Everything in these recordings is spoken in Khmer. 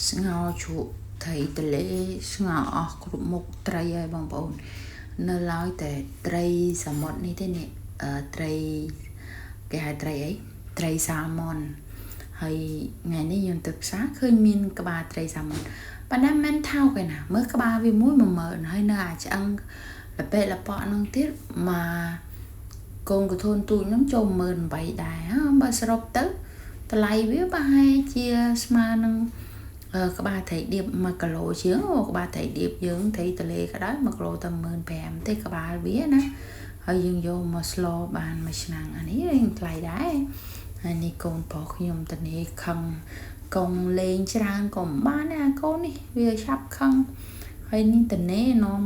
ស្ងោជ្រក់ត្រីទន្លេស្ងោអស់គ្រប់មុខត្រីហើយបងប្អូននៅឡើយតែត្រីសមុទ្រនេះទេនេះត្រីគេហៅត្រីអីត្រីសាល់ម៉ុនហើយថ្ងៃនេះខ្ញុំទៅផ្សារឃើញមានក្បាលត្រីសាល់ម៉ុនប៉ុន្តែមិនថោកឯណាមើលក្បាលវាមួយ 10000ហើយនៅអាចឆ្អឹងលប៉ែលប៉ក់ហ្នឹងទៀតមកកូនកធូនទូចហ្នឹងចូល18000ដែរបើសរុបទៅតម្លៃវាប្រហែលជាស្មើនឹងក្បាលត្រីឌៀប1គីឡូជាងក្បាលត្រីឌៀបយើងត្រីទន្លេក៏ដោយ1គីឡូតែ15000ទេក្បាលវាណាហើយយើងយកមកស្លបានមួយឆ្នាំងអានេះរៀងថ្លៃដែរហើយនេះកូនប្រុសខ្ញុំតនេះខឹងកងលេងច្រើនក៏មិនបានណាកូននេះវាឆាប់ខឹងហើយនេះតនេះនាំ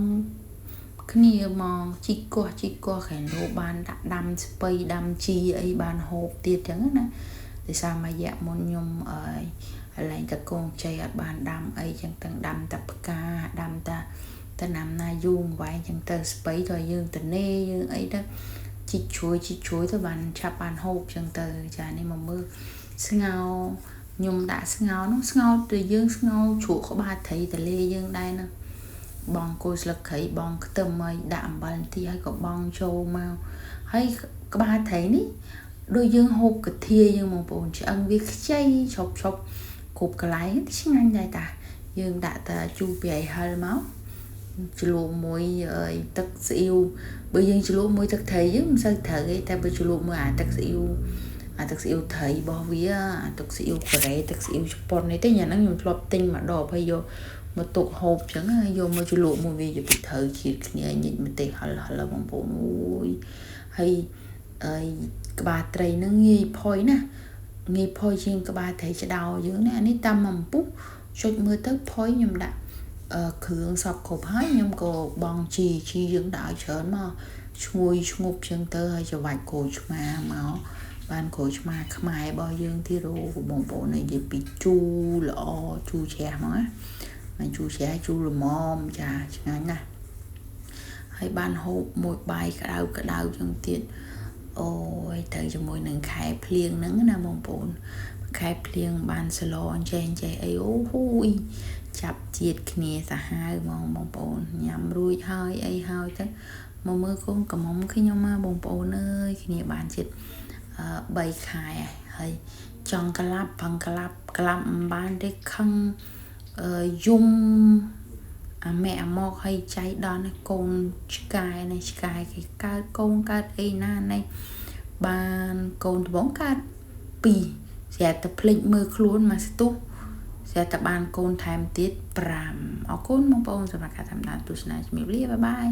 គ្នាមកជីកកោះខែលោបានដាក់ដាំស្ពៃដាំជីអីបានហូបទៀតចឹងណាដោយសារមួយរយៈមុនខ្ញុំឡើងតកងជ័យអត់បានដាំអីចឹងទាំងដាំតែផ្កាដាំតែណាំណាយូរវែងចឹងទៅស្ពៃទៅយើងតនេយើងអីទៅជីកជ្រួយទៅបានឆាប់បានហូបចឹងទៅចានេះមកមើលស្ងោខ្ញុំដាក់ស្ងោនោះស្ងោទៅយើងស្ងោជ្រក់ក្បាលត្រីទលេយើងដែរណាបងគល់ស្លឹកគ្រៃបងខ្ទឹមឲ្យដាក់អំបិលបន្តិចហើយក៏បងចូលមកហើយក្បាលត្រីនេះដូចយើងហូបកាធាយើងបងប្អូនឆ្អឹងវាខ្ចីឈប់គ្រប់កន្លែងឆ្ងាញ់ដែរតាយើងដាក់តែជូរពីឲ្យហិលមកជ្រលក់មួយទឹកស៊ីអ៊ីវបើយើងជ្រលក់មួយទឹកត្រីយើងមិនសូវត្រូវទេតែបើជ្រលក់មួយអាទឹកស៊ីអ៊ីវត្រីរបស់វាអាទឹកស៊ីអ៊ីវកូរ៉េទឹកស៊ីអ៊ីវជប៉ុននេះទេញ៉ាំហ្នឹងខ្ញុំធ្លាប់ទិញមកដបហើយយកមកទុកហូបចឹងហើយយកមកជ្រលក់មួយវាទៅពីត្រូវជាតិគ្នាញិចម្ទេសហិលបងប្អូនអូយហើយក្បាលត្រីហ្នឹងងាយផុយណាងាយផុយជាងក្បាលត្រីឆ្ដោយើងនេះអានេះតាមអំពុះចុចមើលទៅផុយខ្ញុំដាក់គ្រឿងសពគ្រប់ហើយខ្ញុំក៏បងជីយើងដាក់ឲ្យច្រើនមកឈ្ងុយឈ្ងប់ចឹងទៅហើយច្របាច់ក្រូចឆ្មាមកបានក្រូចឆ្មាខ្មែររបស់យើងទីរោបងប្អូននិយាយពីជូរល្អជូរជ្រះមកណាមិនជូរជ្រះជូរល្មមចាឆ្ងាញ់ណាស់ហើយបានហូបមួយបាយក្តៅចឹងទៀតអូយទៅជាមួយនឹងខែភ្លៀងហ្នឹងណាបងប្អូនខែភ្លៀងបានសឡអញ្ចេះអីអូហូយចាប់ជាតិគ្នាសាហាវហ្មងបងប្អូនញ៉ាំរួចហើយអីហើយទៅមកមើលកូនកំមុំខ្ញុំមកបងប្អូនអើយគ្នាបានចិត្ត3ខែហើយចង់ក្លាប់មិនបានទេខឹងយំអាម៉ែអាម៉កឲ្យចៃដន្យកូនឆ្កែគេកើតកូនកើតអីណានេះបានកូនត្បូងកើត2ស្រាប់តែភ្លេចមើលខ្លួនមកស្ទុះស្រាប់តែបានកូនថែមទៀត5អរគុណបងប្អូនសម្រាប់ការតាមដានទស្សនាជំរាបលាបាយបាយ